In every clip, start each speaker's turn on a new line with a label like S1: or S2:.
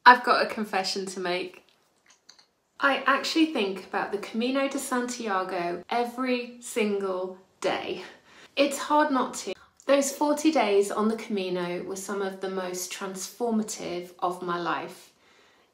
S1: I've got a confession to make. I actually think about the Camino de Santiago every single day. It's hard not to. Those 40 days on the Camino were some of the most transformative of my life.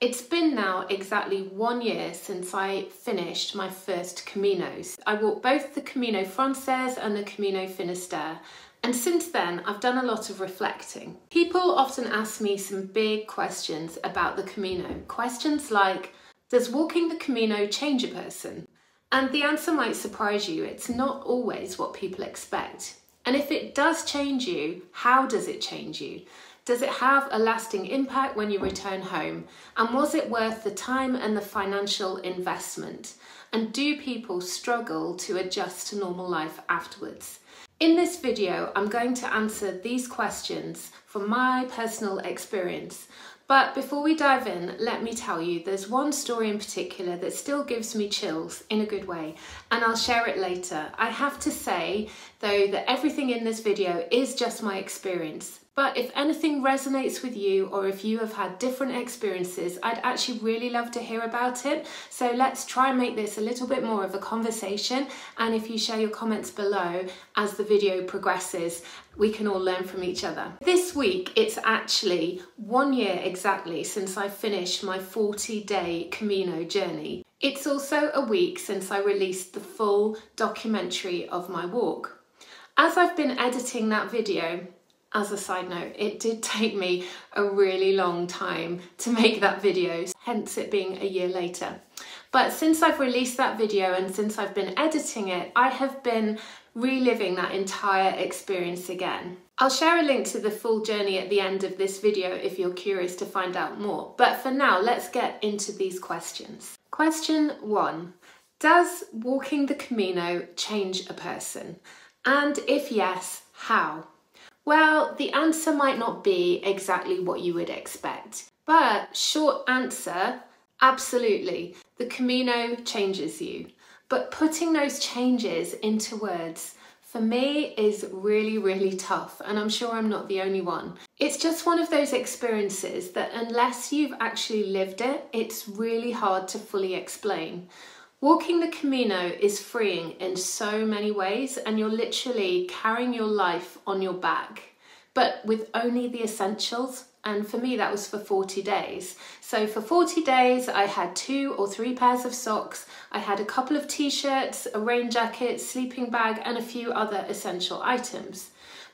S1: It's been now exactly 1 year since I finished my first Caminos. I walked both the Camino Frances and the Camino Finisterre, and since then I've done a lot of reflecting. People often ask me some big questions about the Camino. Questions like, does walking the Camino change a person? And the answer might surprise you. It's not always what people expect. And if it does change you, how does it change you? Does it have a lasting impact when you return home? And was it worth the time and the financial investment? And do people struggle to adjust to normal life afterwards? In this video, I'm going to answer these questions from my personal experience. But before we dive in, let me tell you, there's one story in particular that still gives me chills in a good way, and I'll share it later. I have to say, though, that everything in this video is just my experience. But if anything resonates with you, or if you have had different experiences, I'd actually really love to hear about it. So let's try and make this a little bit more of a conversation. And if you share your comments below as the video progresses, we can all learn from each other. This week, it's actually 1 year exactly since I finished my 40-day Camino journey. It's also a week since I released the full documentary of my walk. As I've been editing that video, as a side note, it did take me a really long time to make that video, hence it being a year later. But since I've released that video and since I've been editing it, I have been reliving that entire experience again. I'll share a link to the full journey at the end of this video if you're curious to find out more. But for now, let's get into these questions. Question 1. Does walking the Camino change a person? And if yes, how? Well, the answer might not be exactly what you would expect, but short answer, absolutely. The Camino changes you, but putting those changes into words, for me, is really, really tough, and I'm sure I'm not the only one. It's just one of those experiences that unless you've actually lived it, it's really hard to fully explain. Walking the Camino is freeing in so many ways, and you're literally carrying your life on your back, but with only the essentials. And for me, that was for 40 days. So for 40 days, I had 2 or 3 pairs of socks. I had a couple of t-shirts, a rain jacket, sleeping bag, and a few other essential items.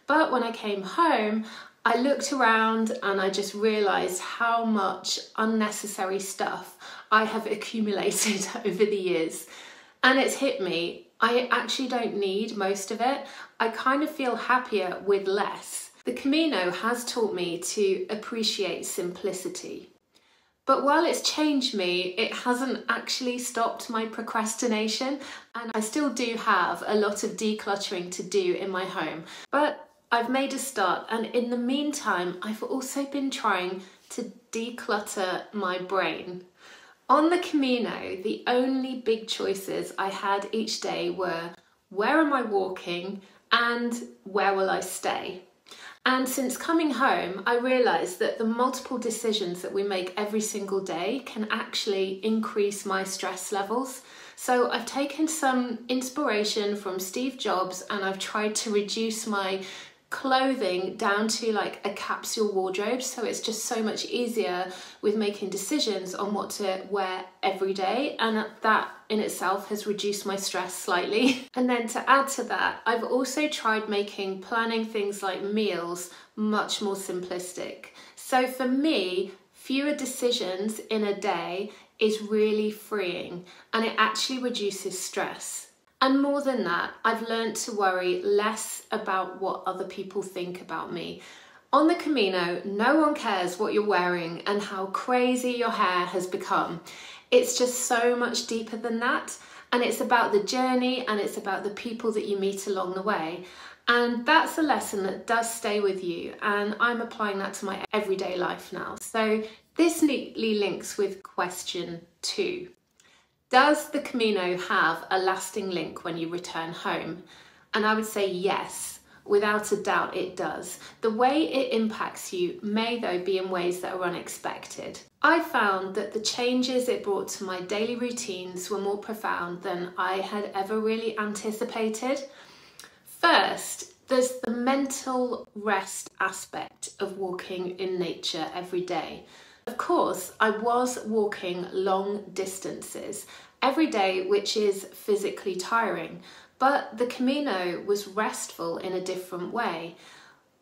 S1: But when I came home, I looked around and I just realized how much unnecessary stuff I have accumulated over the years. And it's hit me. I actually don't need most of it. I kind of feel happier with less. The Camino has taught me to appreciate simplicity. But while it's changed me, it hasn't actually stopped my procrastination, and I still do have a lot of decluttering to do in my home. But I've made a start, and in the meantime, I've also been trying to declutter my brain. On the Camino, the only big choices I had each day were, where am I walking and where will I stay? And since coming home, I realised that the multiple decisions that we make every single day can actually increase my stress levels. So I've taken some inspiration from Steve Jobs, and I've tried to reduce my clothing down to like a capsule wardrobe, so it's just so much easier with making decisions on what to wear every day, and that in itself has reduced my stress slightly. And then to add to that, I've also tried making planning things like meals much more simplistic. So for me, fewer decisions in a day is really freeing, and it actually reduces stress. And more than that, I've learned to worry less about what other people think about me. On the Camino, no one cares what you're wearing and how crazy your hair has become. It's just so much deeper than that. And it's about the journey, and it's about the people that you meet along the way. And that's a lesson that does stay with you. And I'm applying that to my everyday life now. So this neatly links with question 2. Does the Camino have a lasting link when you return home? And I would say yes. Without a doubt it does. The way it impacts you may though be in ways that are unexpected. I found that the changes it brought to my daily routines were more profound than I had ever really anticipated. First, there's the mental rest aspect of walking in nature every day. Of course, I was walking long distances every day, which is physically tiring, but the Camino was restful in a different way.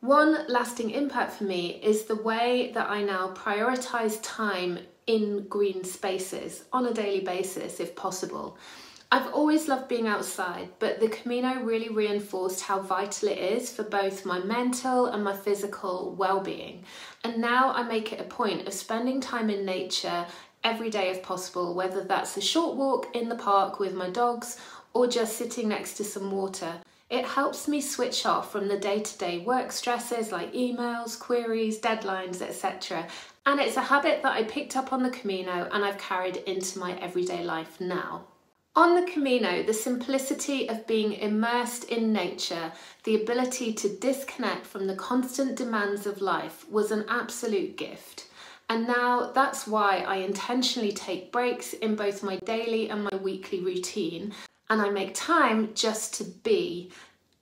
S1: One lasting impact for me is the way that I now prioritise time in green spaces on a daily basis, if possible. I've always loved being outside, but the Camino really reinforced how vital it is for both my mental and my physical well-being. And now I make it a point of spending time in nature every day if possible, whether that's a short walk in the park with my dogs or just sitting next to some water. It helps me switch off from the day-to-day work stresses like emails, queries, deadlines, etc. And it's a habit that I picked up on the Camino and I've carried into my everyday life now. On the Camino, the simplicity of being immersed in nature, the ability to disconnect from the constant demands of life was an absolute gift. And now that's why I intentionally take breaks in both my daily and my weekly routine, and I make time just to be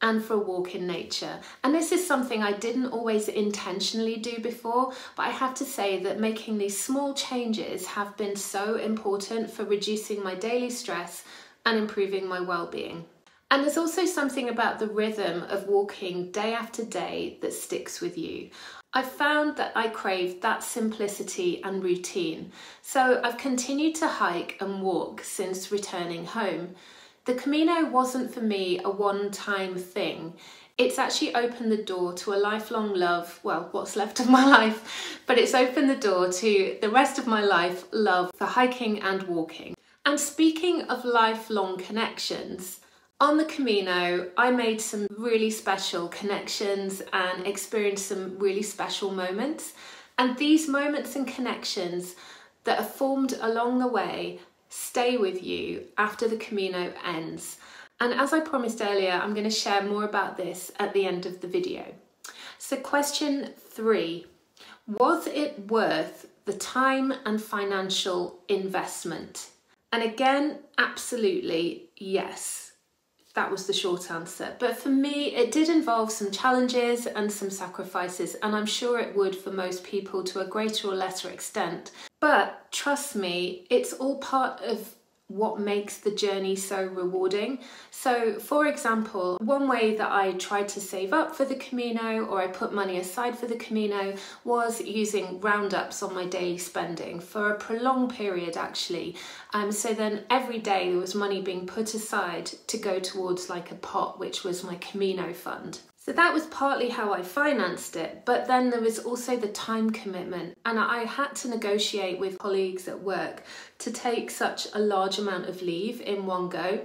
S1: and for a walk in nature. And this is something I didn't always intentionally do before, but I have to say that making these small changes have been so important for reducing my daily stress and improving my well-being. And there's also something about the rhythm of walking day after day that sticks with you. I've found that I crave that simplicity and routine, so I've continued to hike and walk since returning home. The Camino wasn't for me a one-time thing. It's actually opened the door to a lifelong love, well, what's left of my life, but it's opened the door to the rest of my life love for hiking and walking. And speaking of lifelong connections, on the Camino, I made some really special connections and experienced some really special moments. And these moments and connections that are formed along the way stay with you after the Camino ends. And as I promised earlier, I'm going to share more about this at the end of the video. So question 3, was it worth the time and financial investment? And again, absolutely yes. That was the short answer. But for me, it did involve some challenges and some sacrifices, and I'm sure it would for most people to a greater or lesser extent. But trust me, it's all part of what makes the journey so rewarding. So for example, one way that I tried to save up for the Camino, or I put money aside for the Camino, was using roundups on my daily spending for a prolonged period actually. So then every day there was money being put aside to go towards like a pot, which was my Camino fund. So that was partly how I financed it, but then there was also the time commitment, and I had to negotiate with colleagues at work to take such a large amount of leave in one go,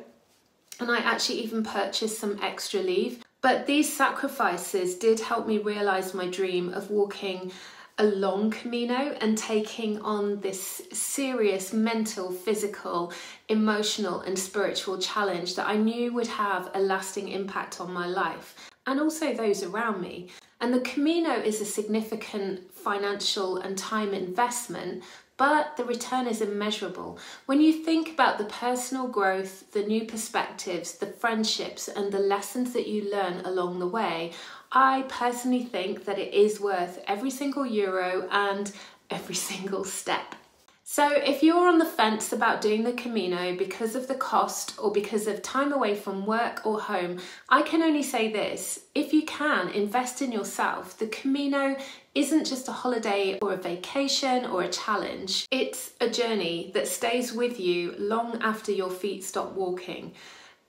S1: and I actually even purchased some extra leave. But these sacrifices did help me realise my dream of walking a long Camino and taking on this serious mental, physical, emotional and spiritual challenge that I knew would have a lasting impact on my life and also those around me. And the Camino is a significant financial and time investment, but the return is immeasurable. When you think about the personal growth, the new perspectives, the friendships and the lessons that you learn along the way, I personally think that it is worth every single euro and every single step. So if you're on the fence about doing the Camino because of the cost or because of time away from work or home, I can only say this: if you can, invest in yourself. The Camino isn't just a holiday or a vacation or a challenge. It's a journey that stays with you long after your feet stop walking.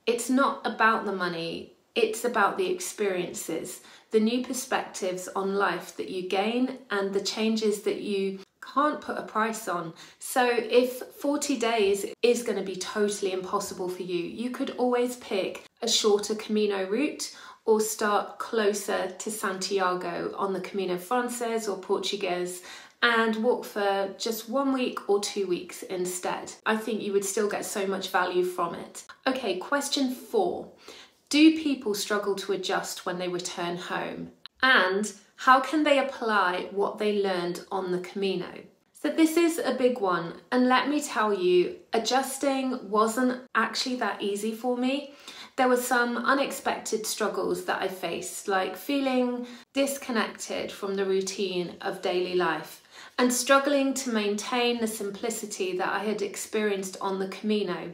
S1: It's not about the money, it's about the experiences, the new perspectives on life that you gain and the changes that you can't put a price on. So if 40 days is going to be totally impossible for you, you could always pick a shorter Camino route or start closer to Santiago on the Camino Frances or Portuguese and walk for just 1 week or 2 weeks instead. I think you would still get so much value from it. Okay, question 4. Do people struggle to adjust when they return home? And how can they apply what they learned on the Camino? So this is a big one, and let me tell you, adjusting wasn't actually that easy for me. There were some unexpected struggles that I faced, like feeling disconnected from the routine of daily life and struggling to maintain the simplicity that I had experienced on the Camino.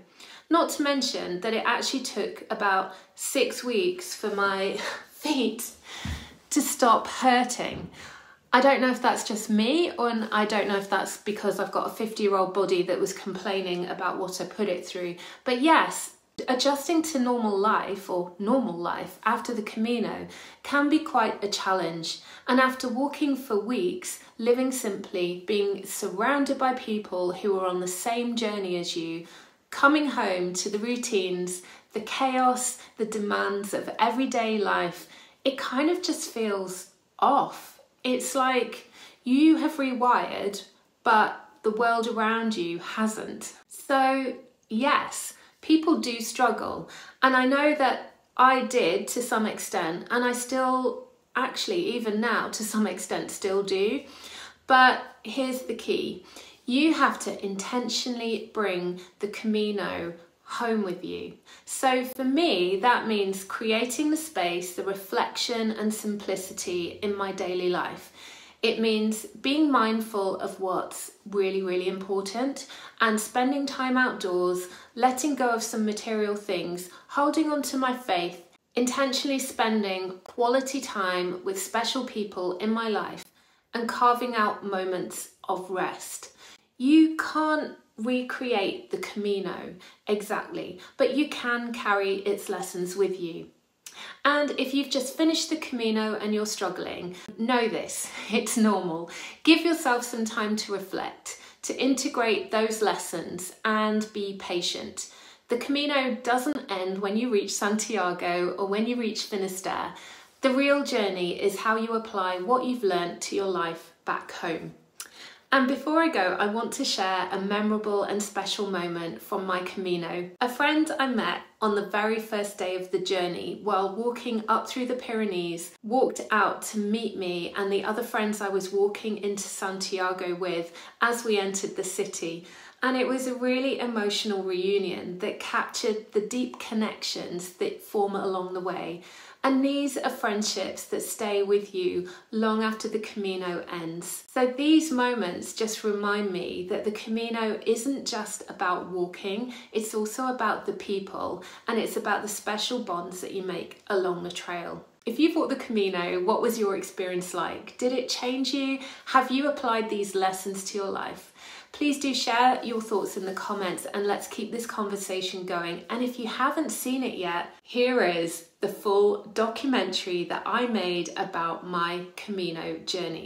S1: Not to mention that it actually took about 6 weeks for my feet to stop hurting. I don't know if that's just me, and I don't know if that's because I've got a 50-year-old body that was complaining about what I put it through. But yes, adjusting to normal life after the Camino can be quite a challenge. And after walking for weeks, living simply, being surrounded by people who are on the same journey as you, coming home to the routines, the chaos, the demands of everyday life, it kind of just feels off. It's like you have rewired, but the world around you hasn't. So yes, people do struggle. And I know that I did to some extent, and I still, actually, even now, to some extent, still do. But here's the key. You have to intentionally bring the Camino home with you. So for me, that means creating the space, the reflection and simplicity in my daily life. It means being mindful of what's really, really important and spending time outdoors, letting go of some material things, holding on to my faith, intentionally spending quality time with special people in my life, and carving out moments of rest. You can't recreate the Camino exactly, but you can carry its lessons with you. And if you've just finished the Camino and you're struggling, know this, it's normal. Give yourself some time to reflect, to integrate those lessons, and be patient. The Camino doesn't end when you reach Santiago or when you reach Finisterre. The real journey is how you apply what you've learned to your life back home. And before I go, I want to share a memorable and special moment from my Camino. A friend I met on the very first day of the journey while walking up through the Pyrenees walked out to meet me and the other friends I was walking into Santiago with as we entered the city. And it was a really emotional reunion that captured the deep connections that form along the way. And these are friendships that stay with you long after the Camino ends. So these moments just remind me that the Camino isn't just about walking, it's also about the people, and it's about the special bonds that you make along the trail. If you've walked the Camino, what was your experience like? Did it change you? Have you applied these lessons to your life? Please do share your thoughts in the comments and let's keep this conversation going. And if you haven't seen it yet, here is the full documentary that I made about my Camino journey.